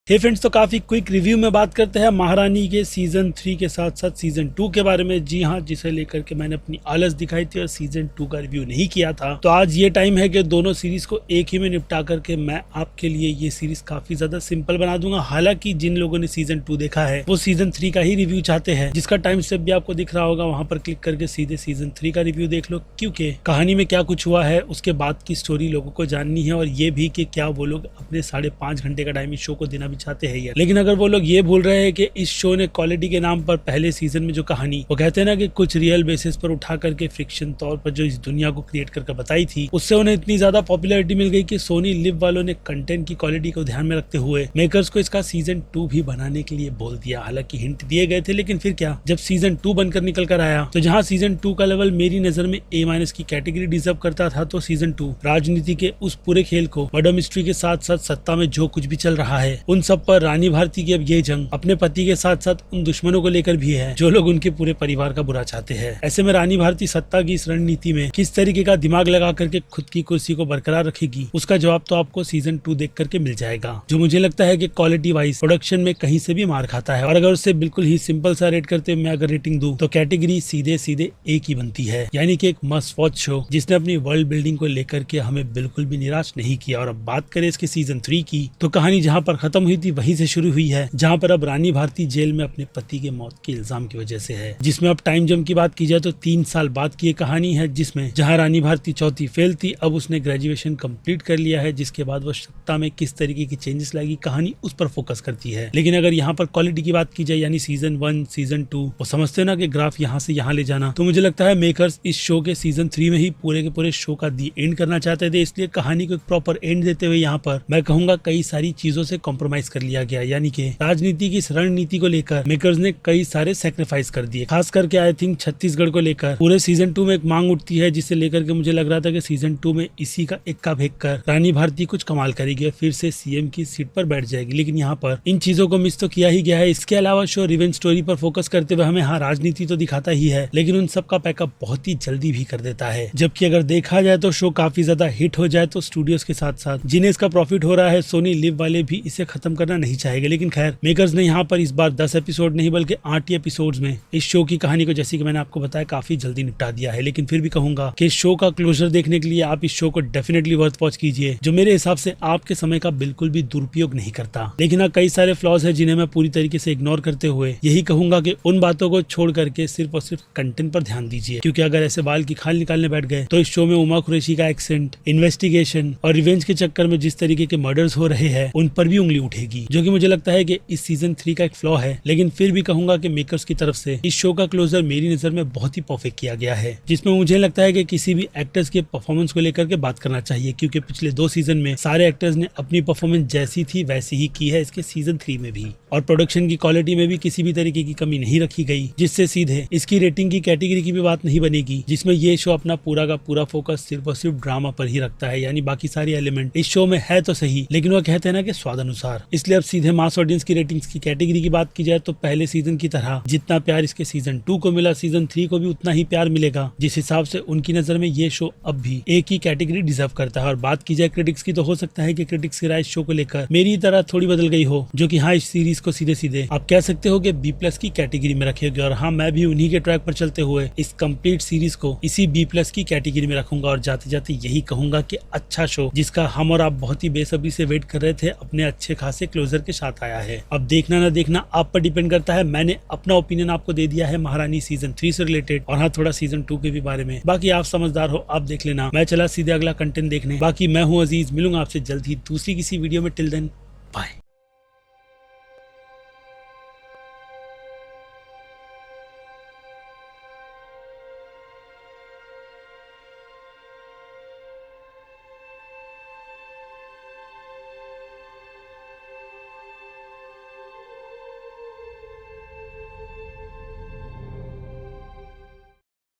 हे friends, तो काफी quick review में बात करते हैं महारानी के सीजन 3 के साथ साथ सीजन 2 के बारे में। जी हाँ, जिसे लेकर के मैंने अपनी आलस दिखाई थी और सीजन 2 का रिव्यू नहीं किया था। तो आज ये टाइम है कि दोनों सीरीज को एक ही में निपटा करके मैं आपके लिए ये सीरीज काफी ज्यादा सिंपल बना दूंगा। हालांकि जिन लोगों ने सीजन 2 देखा है वो सीजन 3 का ही रिव्यू चाहते हैं, जिसका टाइम स्टेप भी आपको दिख रहा होगा। वहां पर क्लिक करके सीधे सीजन 3 का रिव्यू देख लो, क्योंकि कहानी में क्या कुछ हुआ है उसके बाद की स्टोरी लोगों को जाननी है, और ये भी कि क्या वो लोग अपने 5.5 घंटे का टाइम इस शो को देना भी चाहते हैं। लेकिन अगर वो लोग ये भूल रहे हैं कि इस शो ने क्वालिटी के नाम पर पहले सीजन में जो कहानी वो कहते हैं ना कि कुछ रियल बेसिस पर उठा करके फिक्शन तौर पर जो इस दुनिया को क्रिएट करके बताई थी, उससे उन्हें इतनी ज्यादा पॉपुलैरिटी मिल गई कि सोनी लिव वालों ने कंटेंट की क्वालिटी को ध्यान में रखते हुए मेकर्स को इसका सीजन 2 भी बनाने के लिए बोल दिया। हालांकि हिंट दिए गए थे, लेकिन फिर क्या, जब सीजन 2 बनकर निकल कर आया तो जहां सीजन 2 का लेवल मेरी नजर में A- की कैटेगरी डिजर्व करता था, तो सीजन 2 राजनीति के उस पूरे खेल को, मर्डर मिस्ट्री के साथ साथ सत्ता में जो कुछ भी चल रहा है उन सब पर रानी भारती की अब ये जंग अपने पति के साथ साथ उन दुश्मनों को लेकर भी है जो लोग उनके पूरे परिवार का बुरा चाहते हैं। ऐसे में रानी भारती सत्ता की इस रणनीति में किस तरीके का दिमाग लगा करके खुद की कुर्सी को बरकरार रखेगी, उसका जवाब तो आपको सीजन 2 देख करके मिल जाएगा, जो मुझे लगता है कि क्वालिटी वाइज प्रोडक्शन में कहीं से भी मार खाता है। और अगर उससे बिल्कुल ही सिंपल सा रेट करते मैं अगर रेटिंग दूं तो कैटेगरी सीधे सीधे एक ही बनती है, यानी कि एक मस्ट वॉच शो जिसने अपनी वर्ल्ड बिल्डिंग को लेकर के हमें बिल्कुल भी निराश नहीं किया। और अब बात करें इसके सीजन 3 की, तो कहानी जहाँ पर खत्म हुई थी वहीं से शुरू हुई है, जहाँ पर अब रानी भारती जेल में अपने पति के मौत के इल्जाम की वजह से है। जिसमें अब टाइम जंप की बात की जाए तो 3 साल बाद की एक कहानी है, जिसमें जहां रानी भारती चौथी फेल थी, अब उसने ग्रेजुएशन कंप्लीट कर लिया है, जिसके बाद वो सत्ता में किस तरीके की चेंजेस लाएगी, कहानी उस पर फोकस करती है। लेकिन अगर यहाँ पर क्वालिटी की बात की जाए, यानी सीजन 1 सीजन 2 वो समझते ना कि ग्राफ यहाँ से यहाँ ले जाना, तो मुझे लगता है मेकर्स इस शो के सीजन 3 में ही पूरे के पूरे शो का दी एंड करना चाहते थे। इसलिए कहानी को एक प्रॉपर एंड देते हुए यहाँ पर मैं कहूंगा कई सारी चीजों से कॉम्प्रोमाइज कर लिया गया, यानी कि राजनीति की रणनीति को लेकर मेकर्स ने कई सारे सैक्रिफाइस कर दिए। खास करके आई थिंक छत्तीसगढ़ को लेकर पूरे सीजन 2 में एक मांग उठती है, जिसे लेकर के मुझे लग रहा था कि सीजन 2 में इसी का इक्का भेद कर रानी भारती कुछ कमाल करेगी, फिर से सीएम की सीट पर बैठ जाएगी। लेकिन यहाँ पर इन चीजों को मिस तो किया ही गया है। इसके अलावा शो रिवेंज स्टोरी पर फोकस करते हुए हमें राजनीति तो दिखाता ही है, लेकिन उन सब का पैकअप बहुत ही जल्दी भी कर देता है। जबकि अगर देखा जाए तो शो काफी ज्यादा हिट हो जाए तो स्टूडियोज के साथ साथ जिन्हें इसका प्रॉफिट हो रहा है, सोनी लिव वाले भी इसे खत्म करना नहीं चाहेंगे। लेकिन खैर, मेकर्स ने यहाँ पर इस बार 10 एपिसोड नहीं बल्कि 8 एपिसोड्स में इस शो की कहानी को, जैसे कि मैंने आपको बताया, काफी जल्दी निपटा दिया है। लेकिन फिर भी कहूंगा कि इस शो का क्लोजर देखने के लिए आप इस शो को डेफिनेटली वर्थ वॉच कीजिए, जो मेरे हिसाब से आपके समय का बिल्कुल भी दुरुपयोग नहीं करता। लेकिन हाँ, कई सारे फ्लॉज है जिन्हें मैं पूरी तरीके से इग्नोर करते हुए यही कहूंगा कि उन बातों को छोड़ करके सिर्फ और सिर्फ कंटेंट पर ध्यान दीजिए, क्योंकि अगर ऐसे बाल की खाल निकालने बैठ गए तो इस शो में उमा कुरैशी का एक्सेंट, इन्वेस्टिगेशन और रिवेंज के चक्कर में जिस तरीके के मर्डर्स हो रहे हैं उन पर भी उंगली उठेगी, जो कि मुझे लगता है कि इस सीजन 3 का एक फ्लॉ है। लेकिन फिर भी कहूंगा कि मेकर्स की तरफ से इस शो का क्लोजर मेरी नजर में बहुत ही परफेक्ट किया गया है, जिसमें मुझे लगता है कि किसी भी एक्टर्स के परफॉर्मेंस को लेकर के बात करना चाहिए, क्योंकि पिछले 2 सीजन में सारे एक्टर्स ने अपनी परफॉर्मेंस जैसी थी वैसी ही की है इसके सीजन 3 में भी, और प्रोडक्शन की क्वालिटी में भी किसी भी तरीके की कमी नहीं रखी गई, जिससे सीधे इसकी रेटिंग की कैटेगरी की भी बात नहीं बनेगी, जिसमें ये शो अपना पूरा का पूरा फोकस सिर्फ और सिर्फ ड्रामा पर ही रखता है। यानी बाकी सारी एलिमेंट इस शो में है तो सही, लेकिन वो कहते हैं ना कि स्वाद अनुसार। इसलिए अब सीधे मास ऑडियंस की रेटिंग्स की कैटेगरी की बात की जाए तो पहले सीजन की तरह जितना प्यार इसके सीजन 2 को मिला, सीजन 3 को भी उतना ही प्यार मिलेगा, जिस हिसाब से उनकी नजर में ये शो अब भी एक ही कैटेगरी डिजर्व करता है। और बात की जाए क्रिटिक्स की, तो हो सकता है कि क्रिटिक्स की राय शो को लेकर मेरी तरह थोड़ी बदल गई हो, जो कि हाँ, इस सीरीज को सीधे सीधे आप कह सकते हो कि B+ की कैटेगरी में रखेगी। और हाँ, मैं भी उन्हीं के ट्रैक पर चलते हुए इस कंप्लीट सीरीज को इसी B+ की कैटेगरी में रखूंगा, और जाते जाते यही कहूंगा कि अच्छा शो जिसका हम और आप बहुत ही बेसब्री से वेट कर रहे थे अपने अच्छे खासे क्लोजर के साथ आया है। अब देखना ना देखना आप पर डिपेंड करता है। मैंने अपना ओपिनियन आपको दे दिया है महारानी सीजन 3 से रिलेटेड, और हाँ, थोड़ा सीजन 2 के भी बारे में। बाकी आप समझदार हो, आप देख लेना। मैं चला सीधे अगला कंटेंट देखने। बाकी मैं हूँ अजीज, मिलूंगा आपसे जल्द ही दूसरी किसी वीडियो में। Till then bye.